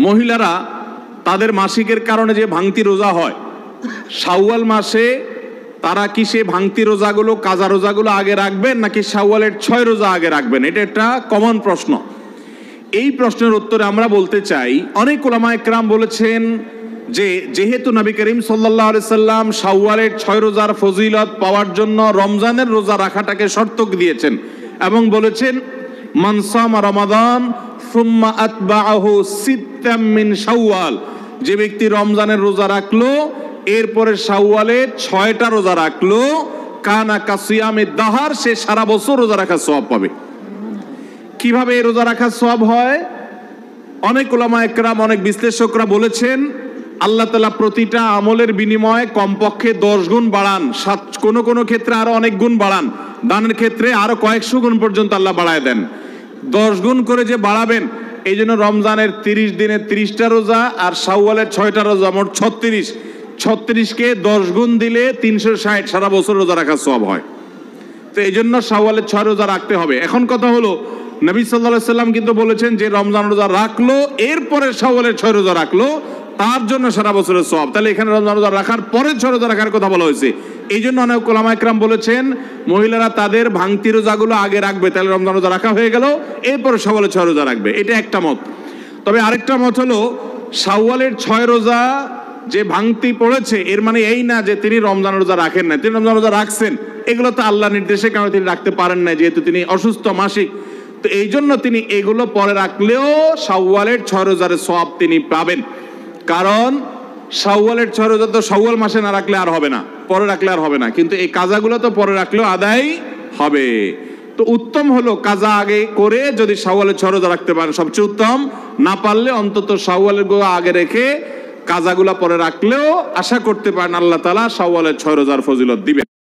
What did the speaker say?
মহিলারা তাদের মাসিকের কারণে যে ভাঙতি রোজা হয়, শাওয়াল মাসে তারা কি সে ভাঙতি রোজাগুলো, কাজা রোজাগুলো আগে রাখবেন নাকি শাওয়ালের 6 রোজা আগে রাখবেন? এটা একটা কমন প্রশ্ন। এই প্রশ্নের উত্তরে আমরা বলতে চাই, অনেক উলামায়ে কেরাম বলেছেন যে যেহেতু নবী করিম সাল্লাল্লাহু আলাইহি সাল্লাম শাওয়ালের 6 রোজার ফজিলত পাওয়ার জন্য রমজানের রোজা রাখাটাকে শর্ত দিয়েছেন এবং বলেছেন মান সামা রমাদান সুম্মা আতবাআহু সিত্তাম মিন শাওয়াল, যে ব্যক্তি রমজানের রোজা রাখলো এরপরে শাওয়ালের 6টা রোজা রাখলো, কানা কাসিয়ামিদ দাহার, সে সারা বছর রোজা রাখার সওয়াব পাবে। কিভাবে এই রোজা রাখার সওয়াব হয়? অনেক উলামায়ে কেরাম, অনেক বিশ্লেষকরা বলেছেন আল্লাহ তাআলা প্রতিটা আমলের বিনিময়ে কমপক্ষে 10 গুণ বাড়ান, কোনো কোনো ক্ষেত্রে আরো অনেক গুণ বাড়ান, দানের ক্ষেত্রে আরো কয়েকশো গুণ পর্যন্ত আল্লাহ বাড়ায় দেন। 10 গুণ করে যে বাড়াবেন, এই জন্য রমজানের 30 দিনে 30টা রোজা আর শাওয়ালের 6টা রোজা, মোট 36কে 10 গুণ দিলে 360, সারা বছর রোজা রাখার সওয়াব হয়। তো এই জন্য শাওয়ালের 6 রোজা রাখতে হবে। এখন কথা হলো, নবী সাল্লাল্লাহু আলাইহি সাল্লাম কিন্তু বলেছেন যে রমজান রোজা রাখলো এরপরে শাওয়ালের 6 রোজা রাখলো, তার জন্য সারা বছরের সওয়াব। তাহলে এখানে রমজান রোজা রাখার পরে 6 রোজা রাখার কথা বলা হয়েছে। এই জন্য অনেক উলামায়ে কেরাম বলেছেন মহিলারা তাদের ভাঙতি রোজাগুলো আগে রাখবে, তাহলে রমজান রোজা রাখা হয়ে গেল, এরপরে শাওয়ালের 6 রোজা রাখবে। এটা একটা মত। তবে আরেকটা মত হলো শাওয়ালের 6 রোজা যে ভাঙতি পড়েছে এর মানে এই না যে তিনি রমজান রোজা রাখেন না, তিনি রমজান রোজা রাখছেন। এগুলো তো আল্লাহ নির্দেশে, কারণ তিনি রাখতে পারেন না যেহেতু তিনি অসুস্থ মাসিক। তো এই জন্য তিনি এগুলো পরে রাখলেও শাওয়ালের 6 রোজার সওয়াব তিনি পাবেন। কারণ শাওয়ালের 6 রোজা তো শাওয়াল মাসে না রাখলে আর হবে না, পরে রাখলে আর হবে না, কিন্তু এই কাজাগুলো তো পরে রাখলেও আদায় হবে। তো উত্তম হলো কাজা আগে করে যদি শাওয়ালের 6 রোজা রাখতে পারেন সবচেয়ে উত্তম, না পারলে অন্তত শাওয়ালের গোয়া আগে রেখে কাজাগুলা পরে রাখলেও আশা করতে পারেন আল্লাহ তাআলা শাওয়ালের 6 রোজার ফজিলত দিবেন।